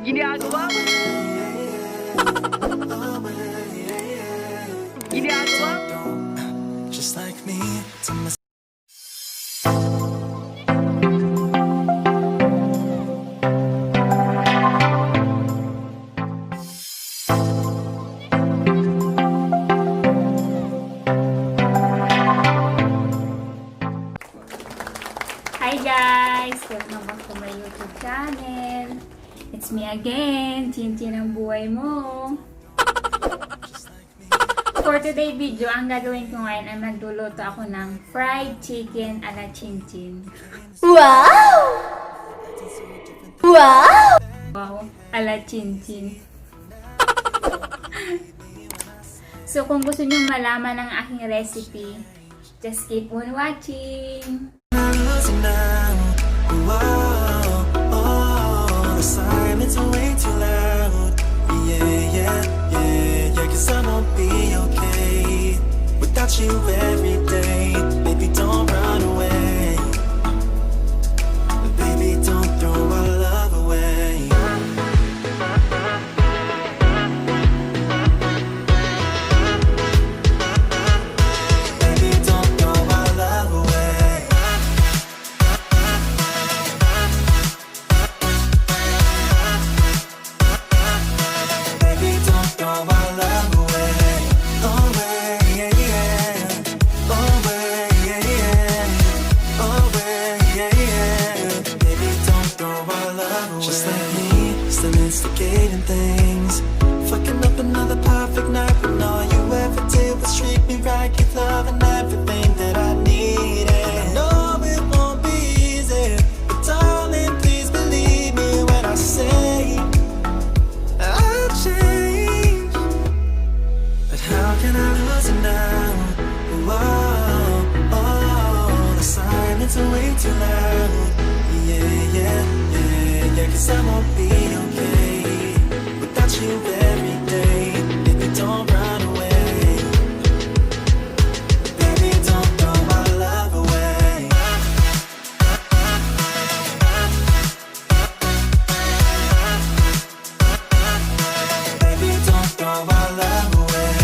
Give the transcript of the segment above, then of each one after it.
Ginagawa mo? Ginagawa mo? Just like me to my Hi guys! Welcome back to my YouTube channel. It's me again, Chin2 ang buhay mo. For today video, ang gagawin ko ngayon ay magluluto ako ng fried chicken ala Chin2. Wow! Wow! Wow! Ala Chin2. So kung gusto nyo malaman ang aking recipe, just keep on watching! losing now. Whoa, oh, the silence are way too loud. Yeah, 'cause I won't be okay without you every day. Baby, don't run away. Baby, don't throw our love away. Baby, don't throw our love away. Baby, don't throw our love away. Away, yeah. Away, yeah. Away, yeah. Baby, don't throw our love away. Just like me, still instigating things. Fucking up another perfect night when all you ever did was treat me right. Give love and everything that I needed. I know it won't be easy, but darling, please believe me when I say I'll change. But how can I lose it now? Whoa, oh, the silence are way too loud. Yeah, 'cause I won't be okay without you every day. Baby, don't run away. Baby, don't throw my love away. Baby, don't throw our love away.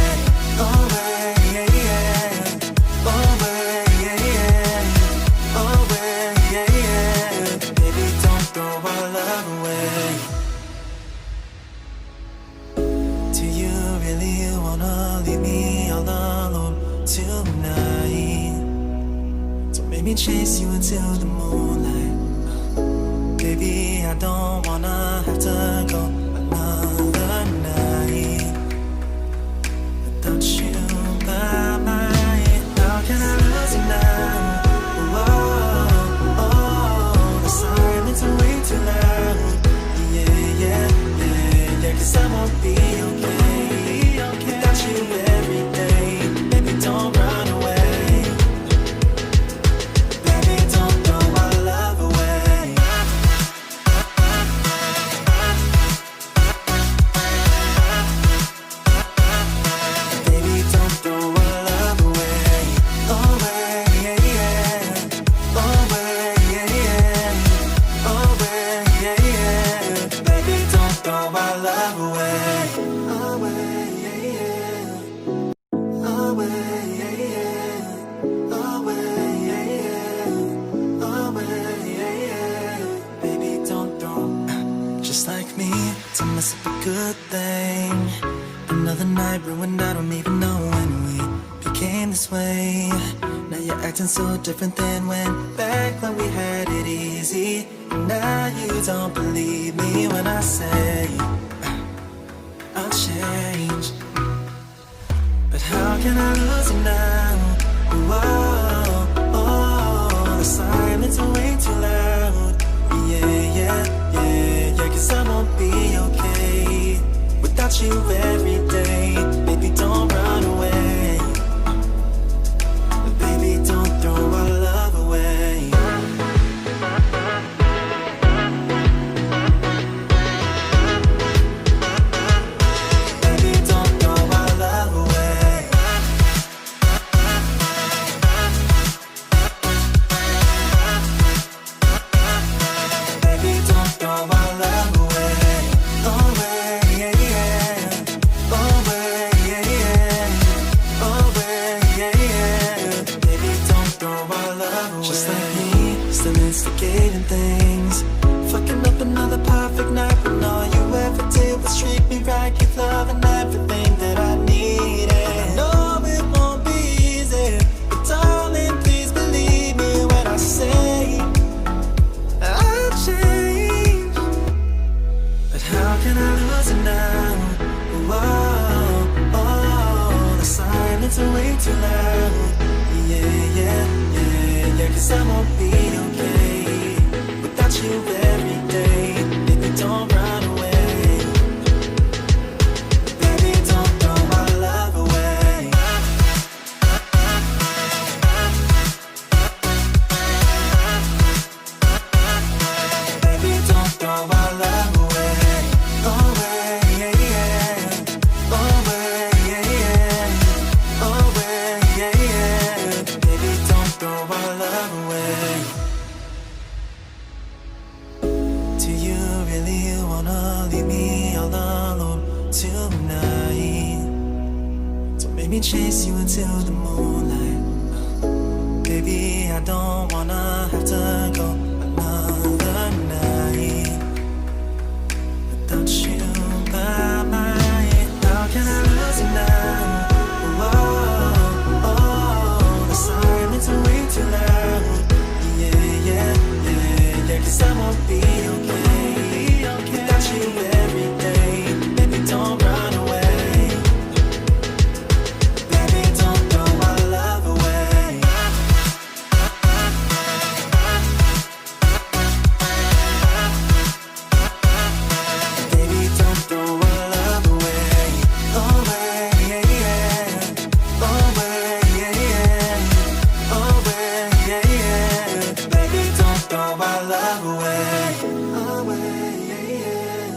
Away, yeah. Away, yeah. Away, yeah. Baby, don't throw our love away. Do you really wanna leave me all alone tonight? Don't make me chase you into the moonlight. Baby, I don't wanna have to go another night without you by my side. How can I lose you now? Whoa, oh, the silence are way too loud. Yeah, 'cause I won't be okay without you every day. Baby, don't run away. Baby, don't throw our love away. Baby, don't throw our love away. Away, yeah. Away, yeah. Away, yeah. Baby, don't throw our love away. Away, yeah. Away, yeah. Away, yeah. Away, yeah. Baby, don't throw. Just like me, to mess up a good thing. Another night ruined, I don't even know when we became this way. Now you're acting so different than back when we had it easy. And now you don't believe me when I say I'll change. But how can I lose you now? Whoa, oh, the silence are way too loud. Yeah, 'cause I won't be okay without you every day. Baby, don't run away. Baby, don't throw our love away. Baby, don't throw our love away. things. Fucking up another perfect night when all you ever did was treat me right, give love and everything that I needed. I know it won't be easy, but darling, please believe me when I say I've changed. But how can I lose it now? Whoa, oh, the silence is way too loud. Yeah, yeah, yeah, yeah, 'cause I won't be okay without you every day. Baby, don't run away. Baby, don't throw my love away. Baby, don't throw my love away. Away, yeah, yeah. Away, yeah, yeah. Away, yeah, yeah. Baby, don't throw my love away. Do you really wanna leave me all alone tonight? Don't make me chase you until the moonlight. Baby, I don't wanna have to go another night without you by my side. How can I lose it now? Oh, oh, the silence is way too loud. Yeah, yeah, yeah, yeah, 'cause I won't be okay without you every day. Baby, don't run away. Baby, don't throw my love away. Baby, don't throw my love away. Away, yeah, yeah. Away, yeah, yeah. Away, yeah, yeah. Baby, don't throw my love away. Away, yeah, yeah.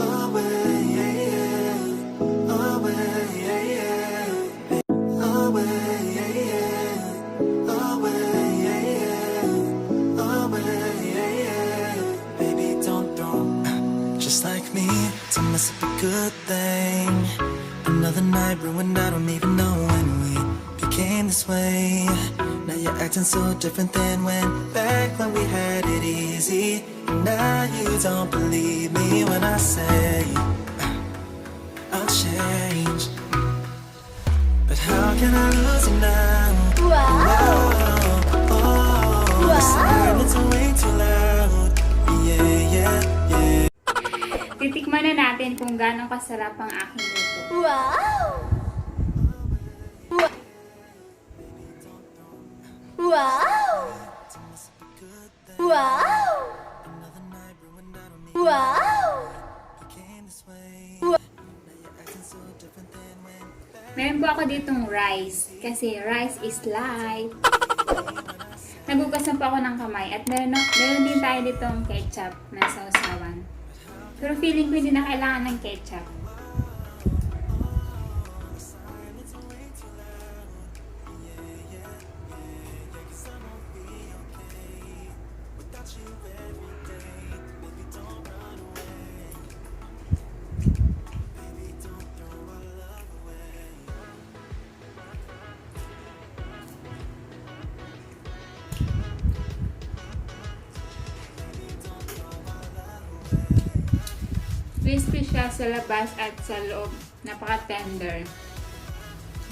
Away, yeah, yeah. Away, yeah, yeah. Away, yeah, yeah. Away, yeah, yeah. Away, yeah, yeah. Baby, don't throw. Just like me, to mess up a good thing. Another night ruined, I don't even know when we became this way. Now you're acting so different than back when we had it easy. And now you don't believe me when I say I'll change. But how can I lose it now? Oh, oh, the silence is way too loud. Yeah, yeah, yeah. Titikman na natin kung gaano kasarap ang aking luto. Wow! Wow! Wow! Wow! Meron po ako ditong rice. Kasi rice is life. Nagugas na po ako ng kamay. At meron din tayo ditong ketchup na sausawan. Pero feeling ko hindi na kailangan ng ketchup. Crispy siya sa labas at sa loob. Napaka-tender.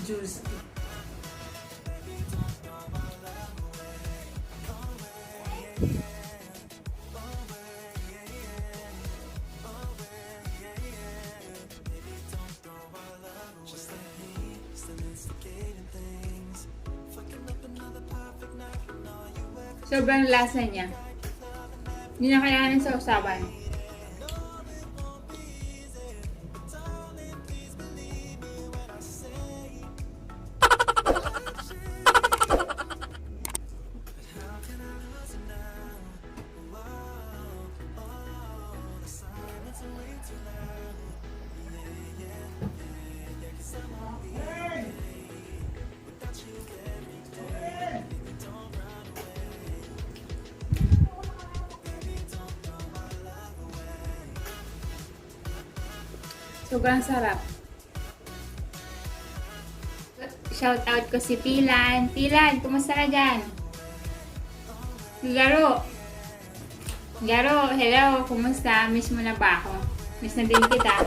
Juicy. Sobrang lasa niya. Hindi na kailangan sa usapan. Sobrang sarap. Shout out ko si Pilan. Pilan, kumusta ka dyan? Laro. Garo, hello, kumusta? Miss mo na ba ako? Miss na din kita.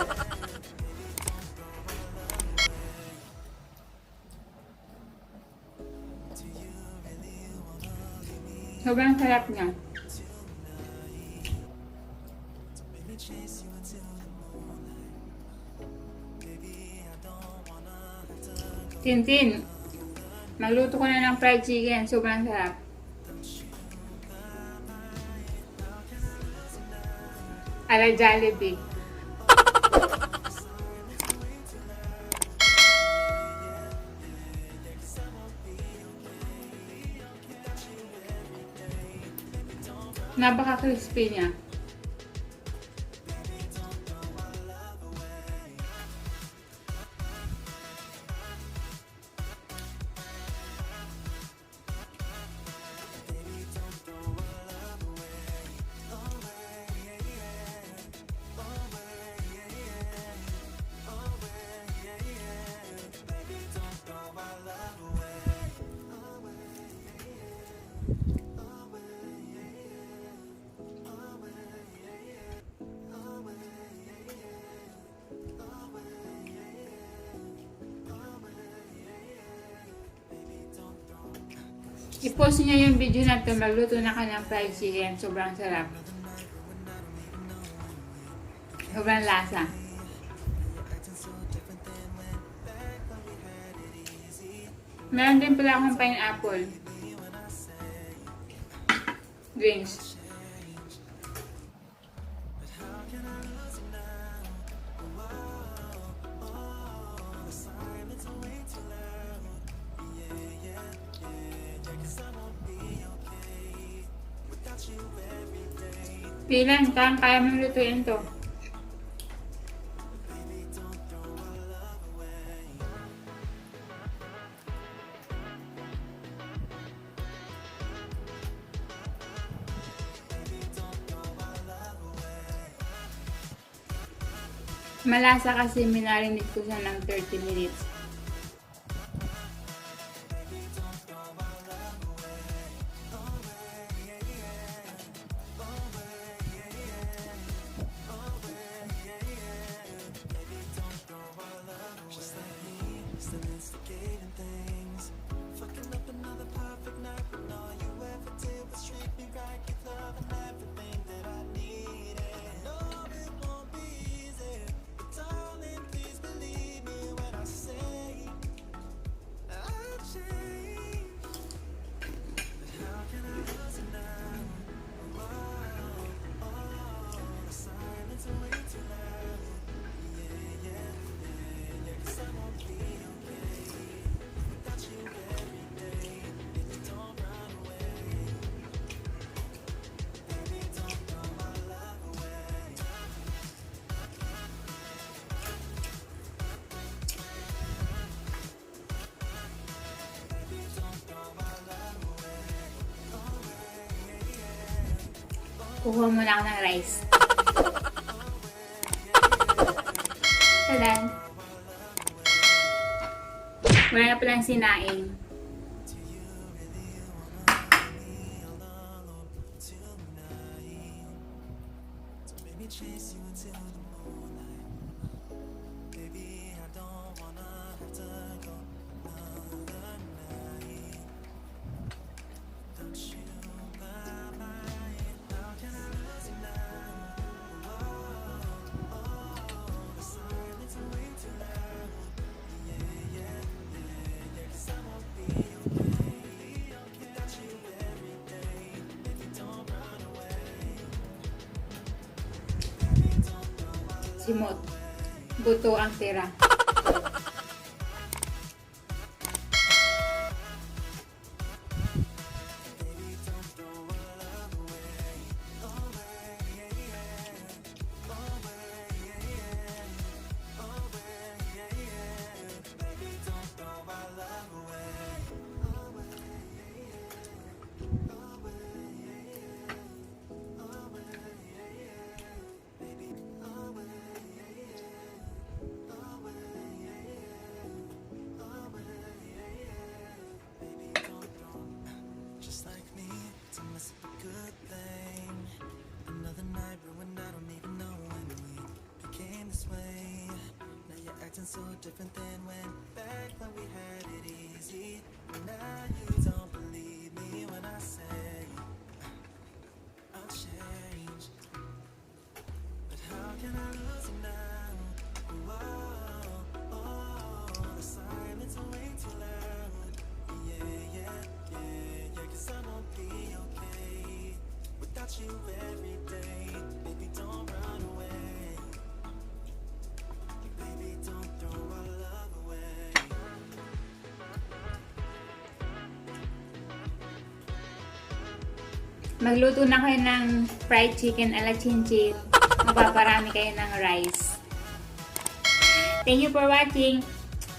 Sobrang sarap niya. Tintin, magluto ko na ng fried chicken. Sobrang sarap. Ala Jollibee. Napaka-crispy niya. I-post niyo yung video na ito. Magluto na ka ng fried chicken. Sobrang sarap. Sobrang lasa. Meron din pala akong pineapple drinks. Pilan, kaya mong lutuin to. Malasa kasi minarinate ko siya ng 30 minutes. Kuha muna ako ng rice. Tadan. Wala na palang sinaing. Simot. Buto ang tira. feeling so different than when back when we had it easy. Now you don't believe me when I say I'll change. But how can I lose you now? Whoa, oh, the silence is way too loud. Yeah, 'cause I won't be okay without you every day. Baby, don't run away. Baby, don't throw our love away. Magluto na kayo ng fried chicken ala Chine2. Magpaparami kayo ng rice. Thank you for watching.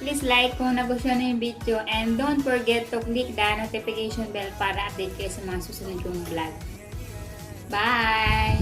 Please like kung nagustuhan na yung video and don't forget to click the notification bell para update kayo sa mga susunod kong vlog. Bye!